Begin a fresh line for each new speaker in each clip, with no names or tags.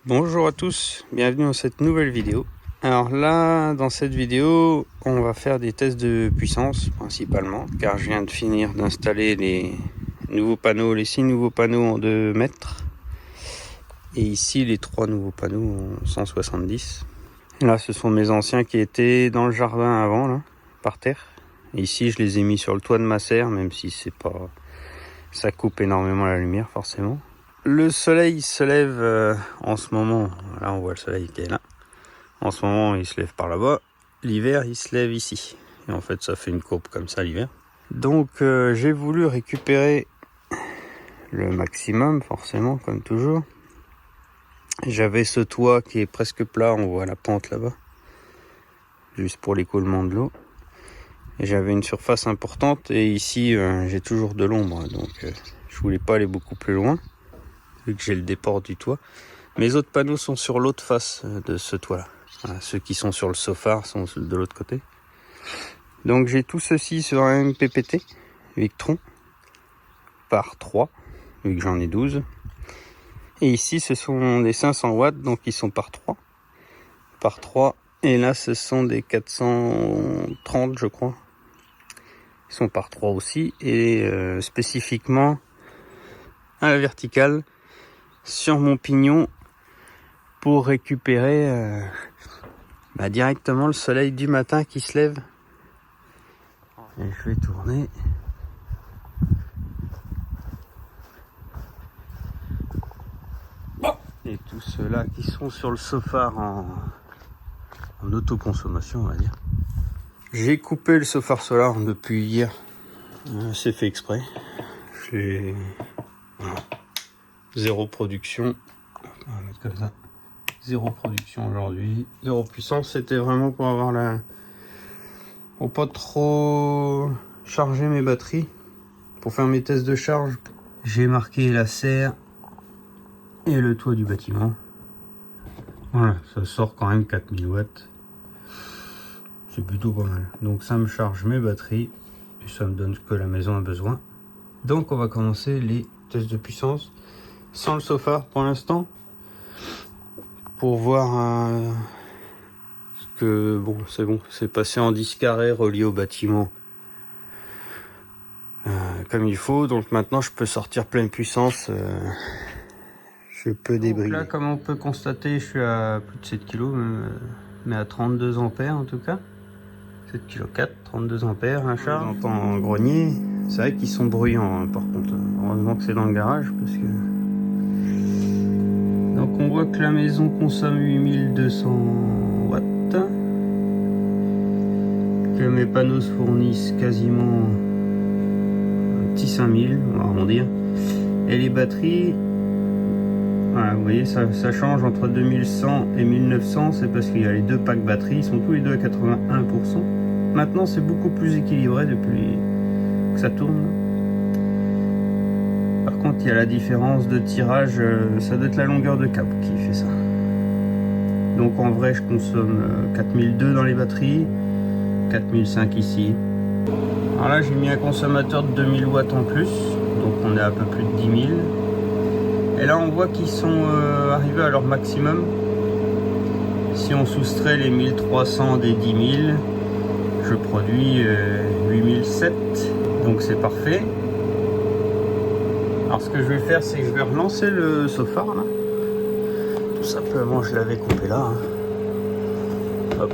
Bonjour à tous, bienvenue dans cette nouvelle vidéo. Alors là, dans cette vidéo, on va faire des tests de puissance principalement, car je viens de finir d'installer les nouveaux panneaux, les 6 nouveaux panneaux en 2 mètres. Et ici, les 3 nouveaux panneaux en 170. Et là, ce sont mes anciens qui étaient dans le jardin avant, là, par terre. Et ici, je les ai mis sur le toit de ma serre, même si c'est pas, ça coupe énormément la lumière, forcément. Le soleil se lève en ce moment. Là, on voit le soleil qui est là. En ce moment, il se lève par là-bas. L'hiver, il se lève ici. Et en fait, ça fait une courbe comme ça l'hiver. Donc, j'ai voulu récupérer le maximum, forcément, comme toujours. J'avais ce toit qui est presque plat. On voit la pente là-bas. Juste pour l'écoulement de l'eau. Et j'avais une surface importante. Et ici, j'ai toujours de l'ombre. Donc, je voulais pas aller beaucoup plus loin. Vu que j'ai le déport du toit. Mes autres panneaux sont sur l'autre face de ce toit-là. Voilà, ceux qui sont sur le sofa sont de l'autre côté. Donc j'ai tout ceci sur un MPPT Victron par 3, vu que j'en ai 12. Et ici ce sont des 500 watts, donc ils sont par 3. Par 3. Et là ce sont des 430 je crois. Ils sont par 3 aussi. Et spécifiquement à la verticale sur mon pignon pour récupérer directement le soleil du matin qui se lève. Et je vais tourner. Et tous ceux-là qui sont sur le sofa en autoconsommation, on va dire. J'ai coupé le sofa solaire depuis hier. C'est fait exprès. J'ai zéro production. On va mettre comme ça. Zéro production aujourd'hui, zéro puissance. C'était vraiment pour avoir pour pas trop charger mes batteries, pour faire mes tests de charge. J'ai marqué la serre et le toit du bâtiment. Voilà, ça sort quand même 4000 watts. C'est plutôt pas mal. Donc ça me charge mes batteries et ça me donne ce que la maison a besoin. Donc on va commencer les tests de puissance sans le sofa pour l'instant, pour voir que bon, c'est passé en 10 carrés relié au bâtiment comme il faut. Donc maintenant je peux sortir pleine puissance, je peux débriller. Donc là, comme on peut constater, je suis à plus de 7 kg, mais à 32 ampères en tout cas. 7 kg 4, 32 ampères un charge. On entend en grenier, c'est vrai qu'ils sont bruyants, hein, par contre. Heureusement que c'est dans le garage parce que. Donc on voit que la maison consomme 8200 watts, que mes panneaux se fournissent quasiment un petit 5000, on va arrondir, et les batteries, voilà, vous voyez, ça change entre 2100 et 1900, c'est parce qu'il y a les deux packs batteries, ils sont tous les deux à 81%. Maintenant c'est beaucoup plus équilibré depuis que ça tourne. Par contre, il y a la différence de tirage, ça doit être la longueur de câble qui fait ça. Donc en vrai, je consomme 4002 dans les batteries, 4005 ici. Alors là, j'ai mis un consommateur de 2000 watts en plus, donc on est à peu plus de 10 000. Et là, on voit qu'ils sont arrivés à leur maximum. Si on soustrait les 1300 des 10 000, je produis 8007, donc c'est parfait. Alors ce que je vais faire, c'est que je vais relancer le sofa là. Tout simplement, je l'avais coupé là. Hein. Hop.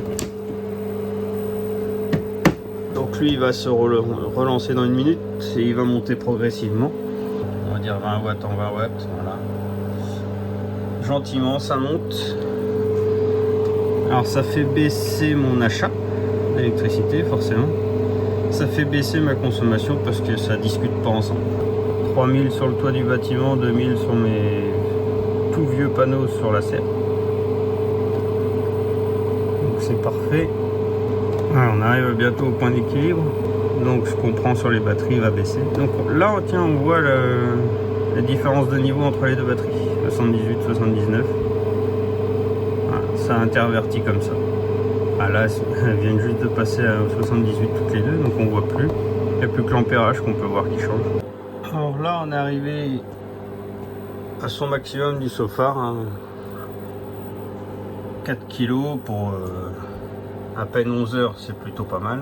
Donc lui, il va se relancer dans 1 minute et il va monter progressivement. On va dire 20 watts en 20 watts. Voilà. Gentiment, ça monte. Alors ça fait baisser mon achat d'électricité, forcément. Ça fait baisser ma consommation parce que ça discute pas ensemble. 3000 sur le toit du bâtiment, 2000 sur mes tout vieux panneaux sur la serre. Donc c'est parfait. Voilà, on arrive bientôt au point d'équilibre. Donc ce qu'on prend sur les batteries va baisser. Donc là, tiens, on voit la différence de niveau entre les deux batteries. 78, 79. Voilà, ça intervertit comme ça. Ah là, elles viennent juste de passer à 78 toutes les deux, donc on voit plus. Il n'y a plus que l'ampérage qu'on peut voir qui change. Alors là, on est arrivé à son maximum du sofa, hein. 4 kg pour à peine 11 heures, c'est plutôt pas mal.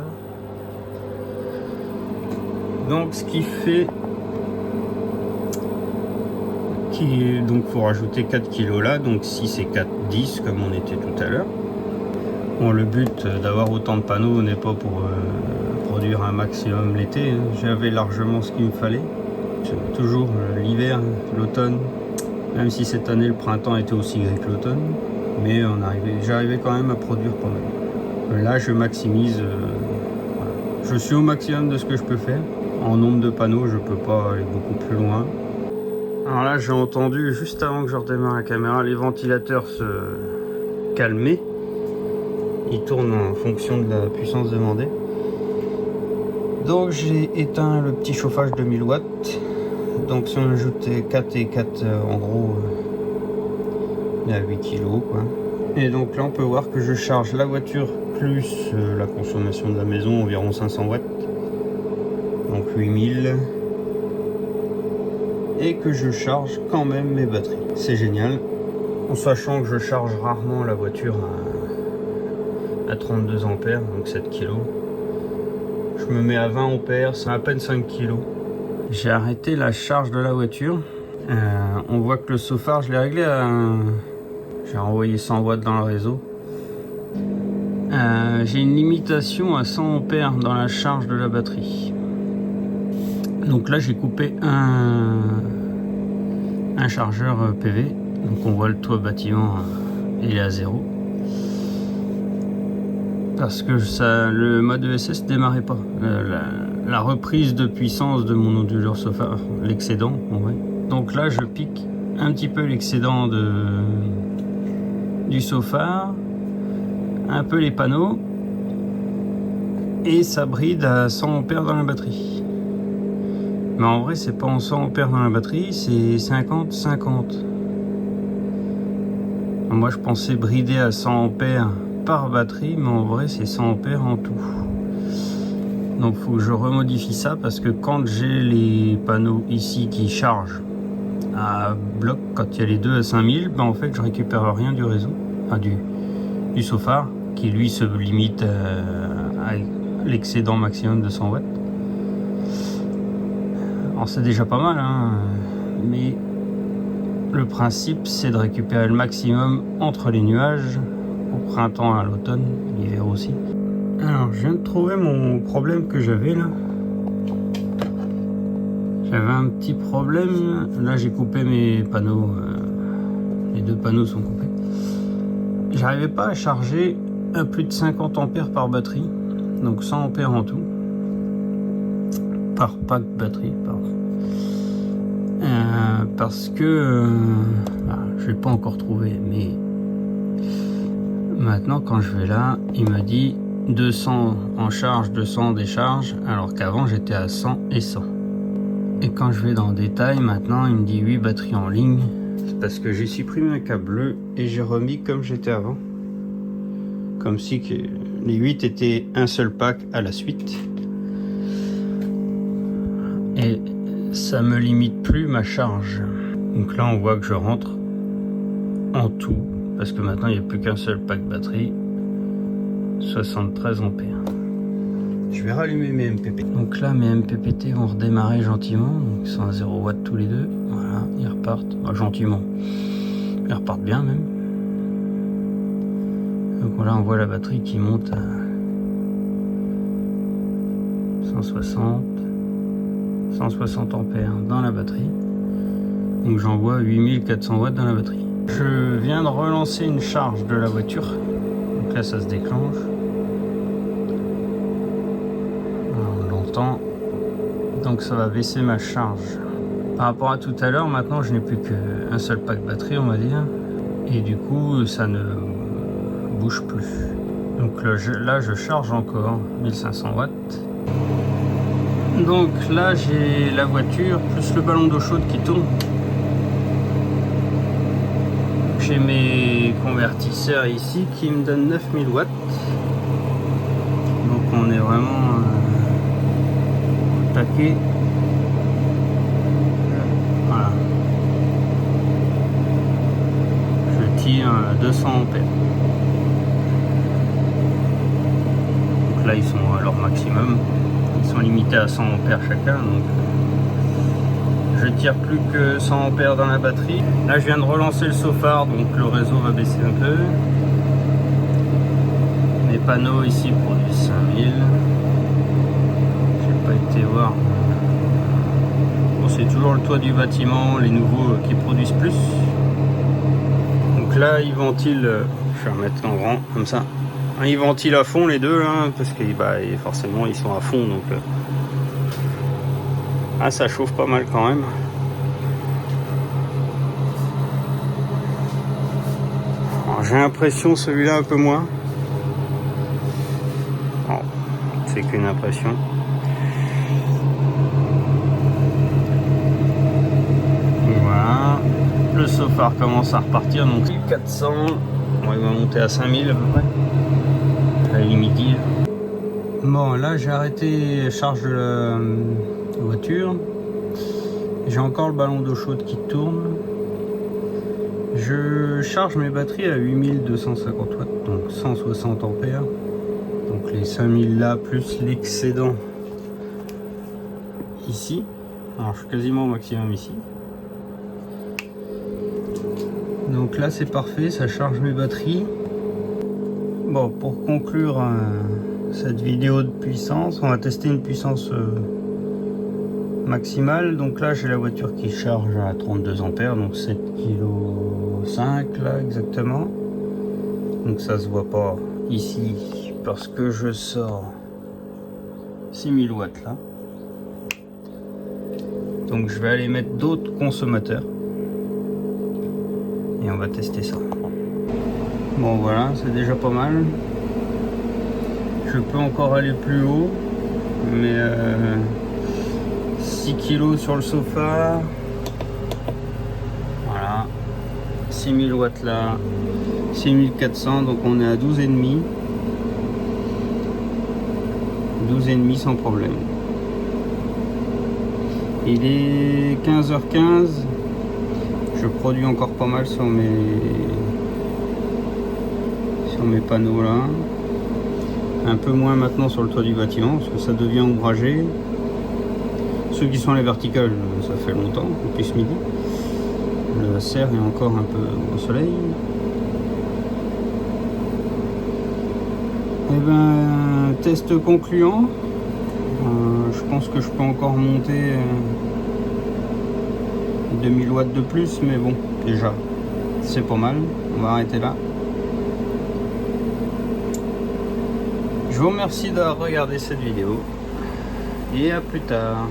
Donc ce qui fait donc faut rajouter 4 kg là, donc 6 et 4, 10 comme on était tout à l'heure. Bon, le but d'avoir autant de panneaux n'est pas pour produire un maximum l'été, hein. J'avais largement ce qu'il me fallait. Toujours l'hiver, l'automne, même si cette année le printemps était aussi gris que l'automne, mais j'arrivais quand même à produire pas mal. Là je maximise, voilà. Je suis au maximum de ce que je peux faire. En nombre de panneaux je peux pas aller beaucoup plus loin. Alors là j'ai entendu juste avant que je redémarre la caméra les ventilateurs se calmer. Ils tournent en fonction de la puissance demandée. Donc j'ai éteint le petit chauffage de 1000 watts. Donc si on ajoute 4 et 4 en gros il y a 8 kg quoi. Et donc là on peut voir que je charge la voiture plus la consommation de la maison, environ 500 watts. Donc 8000. Et que je charge quand même mes batteries. C'est génial. En sachant que je charge rarement la voiture à 32 ampères, donc 7 kg. Je me mets à 20 ampères, c'est à peine 5 kg. J'ai arrêté la charge de la voiture. On voit que le chauffard, je l'ai réglé à... J'ai renvoyé 100 watts dans le réseau. J'ai une limitation à 100 ampères dans la charge de la batterie. Donc là, j'ai coupé un chargeur PV. Donc on voit le toit bâtiment, il est à 0. Parce que le mode ESS démarrait pas. La reprise de puissance de mon onduleur chauffard, l'excédent, en vrai. Donc là, je pique un petit peu l'excédent du chauffard, un peu les panneaux, et ça bride à 100 ampères dans la batterie. Mais en vrai, c'est pas en 100 ampères dans la batterie, c'est 50-50. Moi, je pensais brider à 100 ampères par batterie, mais en vrai c'est 100 ampères en tout. Donc faut que je remodifie ça parce que quand j'ai les panneaux ici qui chargent à bloc, quand il y a les deux à 5000, ben en fait je récupère rien du réseau, enfin du chauffard qui lui se limite à l'excédent maximum de 100 watts. Alors c'est déjà pas mal, hein, mais le principe c'est de récupérer le maximum entre les nuages au printemps, à l'automne, l'hiver aussi. Alors je viens de trouver mon problème que j'avais là. J'avais un petit problème. Là j'ai coupé mes panneaux. Les deux panneaux sont coupés. J'arrivais pas à charger à plus de 50 ampères par batterie. Donc 100 ampères en tout. Par pack batterie, pardon. Parce que je l'ai pas encore trouvé, mais maintenant quand je vais là, il me dit 200 en charge, 200 en décharge, alors qu'avant j'étais à 100 et 100. Et quand je vais dans le détail, maintenant il me dit 8 batteries en ligne. C'est parce que j'ai supprimé un câble bleu et j'ai remis comme j'étais avant. Comme si que les 8 étaient un seul pack à la suite. Et ça me limite plus ma charge. Donc là on voit que je rentre en tout, parce que maintenant il n'y a plus qu'un seul pack batterie, 73 ampères. Je vais rallumer mes MPPT. Donc là mes MPPT vont redémarrer gentiment, donc ils sont à 0 watts tous les deux. Voilà, ils repartent, gentiment. Ils repartent bien même. Donc là on voit la batterie qui monte à 160 ampères dans la batterie. Donc j'envoie 8400 watts dans la batterie. Je viens de relancer une charge de la voiture. Donc là ça se déclenche. On l'entend. Donc ça va baisser ma charge. Par rapport à tout à l'heure, maintenant je n'ai plus qu'un seul pack batterie on va dire. Et du coup ça ne bouge plus. Donc là je charge encore 1500 watts. Donc là j'ai la voiture plus le ballon d'eau chaude qui tourne. J'ai mes convertisseurs ici qui me donnent 9000 watts. Donc on est vraiment taqué. Voilà. Je tire 200 ampères. Donc là ils sont à leur maximum, ils sont limités à 100 ampères chacun, donc je tire plus que 100 ampères dans la batterie. Là je viens de relancer le Sofar, donc le réseau va baisser un peu. Mes panneaux ici produisent 5000. J'ai pas été voir. Bon, c'est toujours le toit du bâtiment, les nouveaux qui produisent plus. Donc là ils ventilent, je vais remettre en grand comme ça. Ils ventilent à fond les deux là, parce que forcément ils sont à fond, donc ça chauffe pas mal quand même. J'ai l'impression celui-là un peu moins. Bon, c'est qu'une impression. Voilà, le Sofar commence à repartir, donc 400, bon, il va monter à 5000 à peu près. À la limite. Bon, là j'ai arrêté la charge de la voiture. J'ai encore le ballon d'eau chaude qui tourne. Je charge mes batteries à 8250 watts, donc 160 ampères. Donc les 5000 là, plus l'excédent ici. Alors je suis quasiment au maximum ici. Donc là c'est parfait, ça charge mes batteries. Bon, pour conclure cette vidéo de puissance, on va tester une puissance maximale. Donc là j'ai la voiture qui charge à 32 ampères, donc 7,5 kg là exactement. Donc ça se voit pas ici parce que je sors 6000 watts là. Donc je vais aller mettre d'autres consommateurs et on va tester ça. Bon voilà, c'est déjà pas mal. Je peux encore aller plus haut, mais 6 kg sur le Sofar. Voilà, 6000 watts là, 6400, donc on est à 12,5. 12,5 sans problème. Il est 15h15. Je produis encore pas mal sur mes panneaux là. Un peu moins maintenant sur le toit du bâtiment parce que ça devient ombragé. Ceux qui sont à la verticale, ça fait longtemps, depuis ce midi. La serre est encore un peu au soleil. Et ben, test concluant. Je pense que je peux encore monter 2000 watts de plus, mais bon, déjà, c'est pas mal. On va arrêter là. Je vous remercie d'avoir regardé cette vidéo et à plus tard.